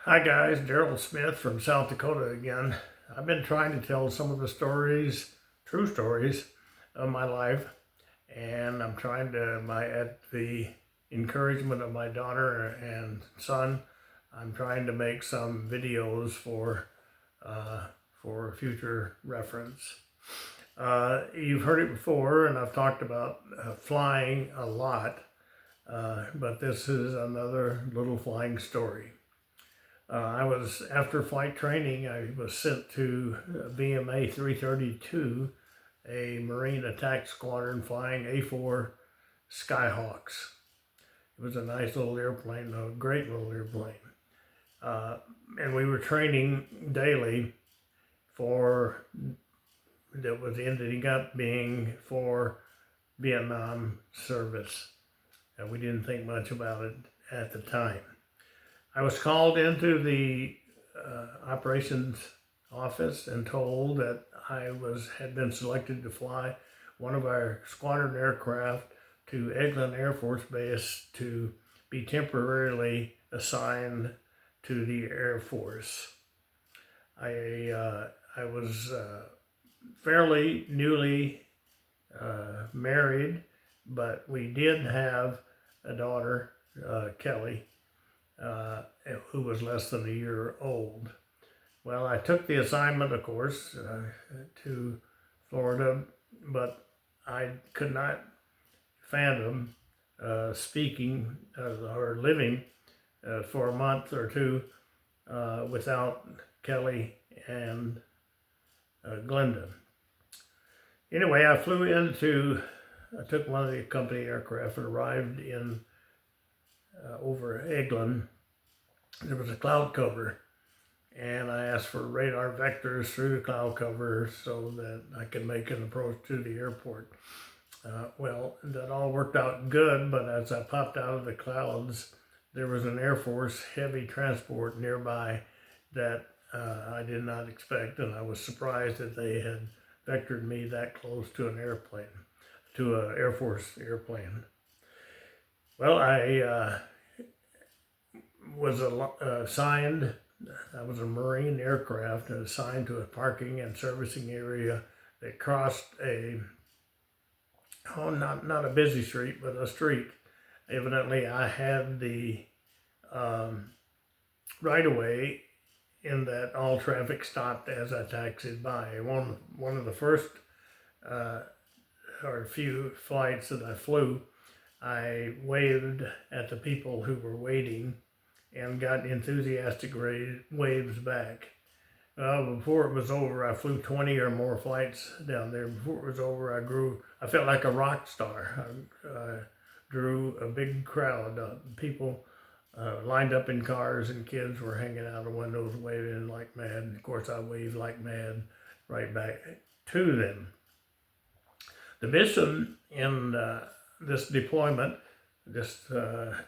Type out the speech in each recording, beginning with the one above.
Hi guys, Darrel Smith from South Dakota again. I've been trying to tell some of the stories, true stories of my life, and I'm trying to, at the encouragement of my daughter and son, I'm trying to make some videos for future reference. You've heard it before, and I've talked about flying a lot, but this is another little flying story. After flight training, I was sent to VMA 332, a Marine Attack Squadron flying A-4 Skyhawks. It was a nice little airplane, a great little airplane. And we were training daily that was ending up being for Vietnam service. And we didn't think much about it at the time. I was called into the operations office and told that I had been selected to fly one of our squadron aircraft to Eglin Air Force Base to be temporarily assigned to the Air Force. I was fairly newly married, but we did have a daughter, Kelly, who was less than a year old. Well, I took the assignment, of course, to Florida, but I could not fathom speaking or living for a month or two without Kelly and Glenda. Anyway, I took one of the company aircraft and arrived in over Eglin. There was a cloud cover, and I asked for radar vectors through the cloud cover so that I could make an approach to the airport. Well, that all worked out good, but as I popped out of the clouds, there was an Air Force heavy transport nearby that I did not expect, and I was surprised that they had vectored me that close to an airplane, to an Air Force airplane. Well, I was assigned, I was a Marine aircraft and assigned to a parking and servicing area that crossed not a busy street, but a street. Evidently, I had the right-of-way in that all traffic stopped as I taxied by. One of the first or few flights that I flew, I waved at the people who were waiting and got enthusiastic waves back. Before it was over, I flew 20 or more flights down there. Before it was over, I felt like a rock star. I drew a big crowd. People lined up in cars, and kids were hanging out the windows waving like mad. And of course, I waved like mad right back to them. The mission in this deployment, this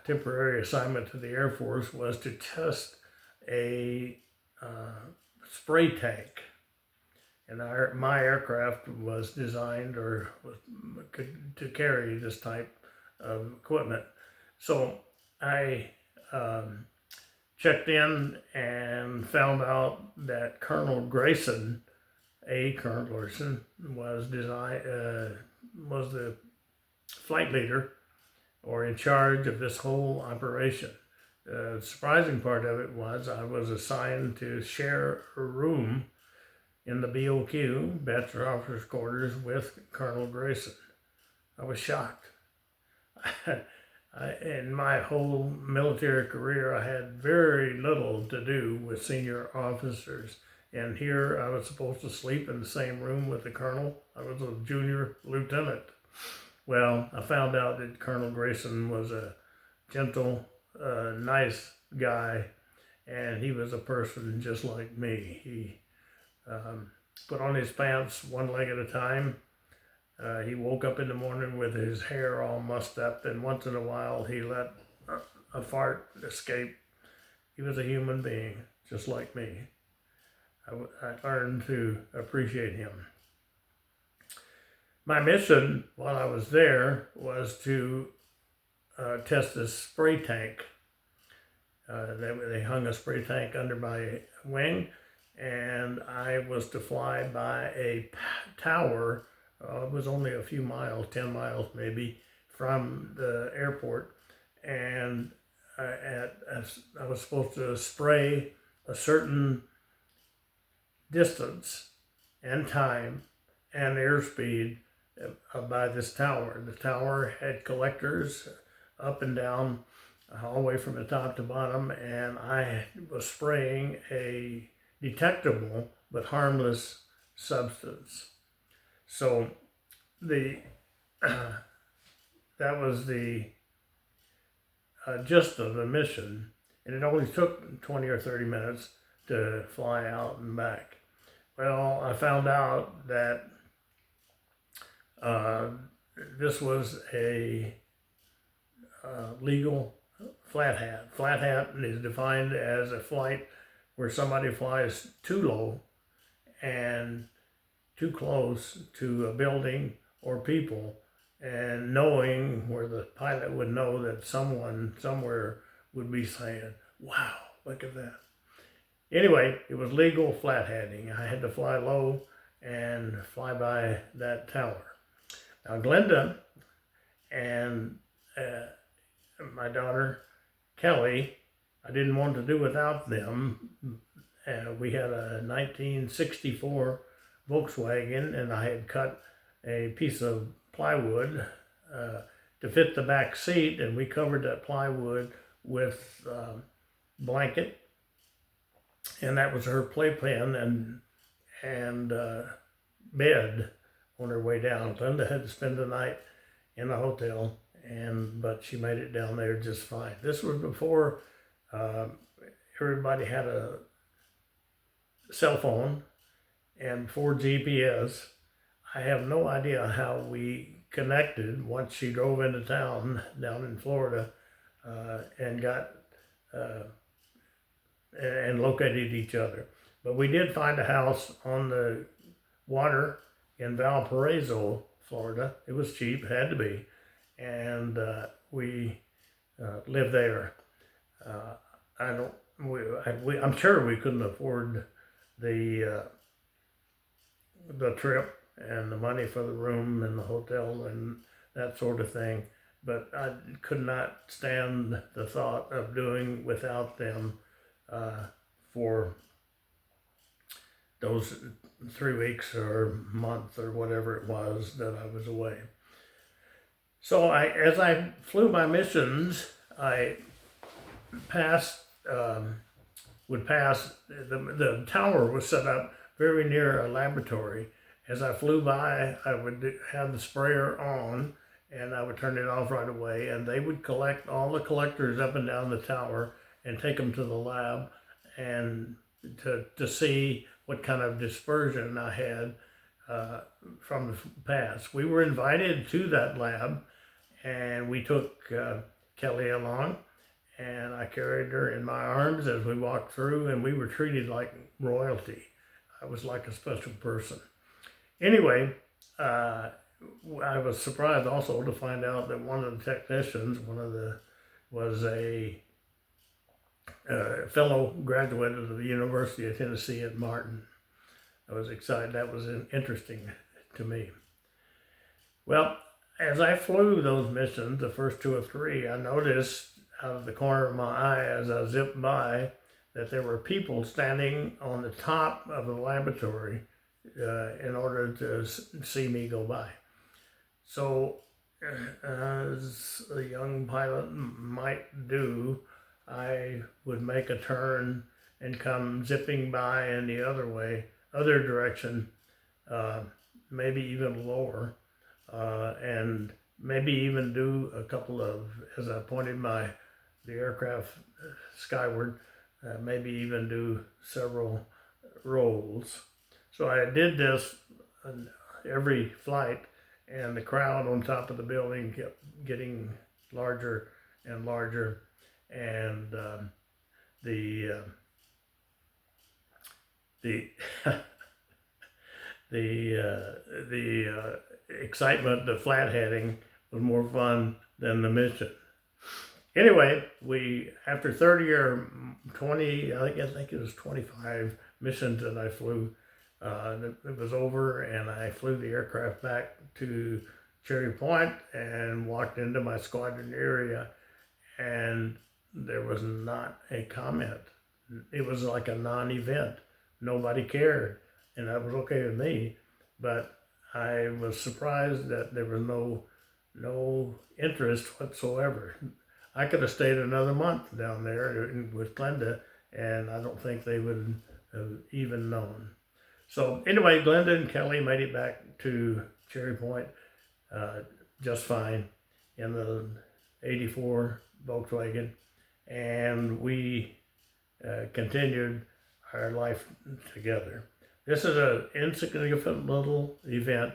temporary assignment to the Air Force, was to test a spray tank. And my aircraft was designed to carry this type of equipment. So I checked in and found out that Colonel Grayson, was the flight leader or in charge of this whole operation. The surprising part of it was I was assigned to share a room in the BOQ, Bachelor Officers Quarters, with Colonel Grayson. I was shocked. In my whole military career, I had very little to do with senior officers. And here I was supposed to sleep in the same room with the colonel. I was a junior lieutenant. Well, I found out that Colonel Grayson was a gentle, nice guy, and he was a person just like me. He put on his pants one leg at a time. He woke up in the morning with his hair all mussed up, and once in a while he let a fart escape. He was a human being, just like me. I learned to appreciate him. My mission while I was there was to test this spray tank. They hung a spray tank under my wing, and I was to fly by a tower. It was only a few miles, 10 miles maybe, from the airport, and I was supposed to spray a certain distance and time and airspeed by this tower. The tower had collectors up and down, all the way from the top to bottom, and I was spraying a detectable but harmless substance. So the that was the gist of the mission, and it only took 20 or 30 minutes to fly out and back. Well, I found out that this was a legal flat hat. Flat hat is defined as a flight where somebody flies too low and too close to a building or people, and knowing where the pilot would know that someone somewhere would be saying, "Wow, look at that." Anyway, it was legal flat hatting. I had to fly low and fly by that tower. Now, Glenda and my daughter Kelly, I didn't want to do without them. We had a 1964 Volkswagen, and I had cut a piece of plywood to fit the back seat, and we covered that plywood with blanket, and that was her playpen and bed on her way down. Glenda had to spend the night in a hotel, but she made it down there just fine. This was before everybody had a cell phone and before GPS. I have no idea how we connected once she drove into town down in Florida and got and located each other. But we did find a house on the water in Valparaiso, Florida. It was cheap, had to be, and we lived there. I'm sure we couldn't afford the trip and the money for the room and the hotel and that sort of thing, but I could not stand the thought of doing without them for those 3 weeks or month or whatever it was that I was away. So as I flew my missions, I would pass, the tower was set up very near a laboratory. As I flew by, I would have the sprayer on, and I would turn it off right away, and they would collect all the collectors up and down the tower and take them to the lab and to see what kind of dispersion I had from the past. We were invited to that lab, and we took Kelly along, and I carried her in my arms as we walked through, and we were treated like royalty. I was like a special person. Anyway, I was surprised also to find out that one of the technicians, was a fellow graduate of the University of Tennessee at Martin. I was excited. That was interesting to me. Well, as I flew those missions, the first 2 or 3, I noticed out of the corner of my eye as I zipped by that there were people standing on the top of the laboratory in order to see me go by. So, as a young pilot might do, I would make a turn and come zipping by in the other direction, maybe even lower, and maybe even do a couple of, as I pointed the aircraft skyward, maybe even do several rolls. So I did this on every flight, and the crowd on top of the building kept getting larger and larger, and the excitement, the flat heading was more fun than the mission. Anyway, we after 30 or 20, I think it was 25 missions that I flew. It was over, and I flew the aircraft back to Cherry Point and walked into my squadron area, and there was not a comment. It was like a non-event. Nobody cared, and that was okay with me. But I was surprised that there was no interest whatsoever. I could have stayed another month down there with Glenda, and I don't think they would have even known. So anyway, Glenda and Kelly made it back to Cherry Point uh, just fine in the '84 Volkswagen, and we continued our life together. This is an insignificant little event,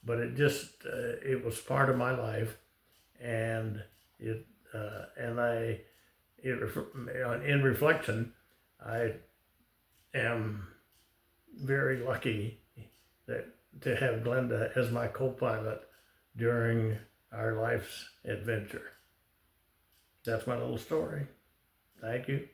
but it was part of my life, and in reflection, I am very lucky to have Glenda as my co-pilot during our life's adventure. That's my little story. Thank you.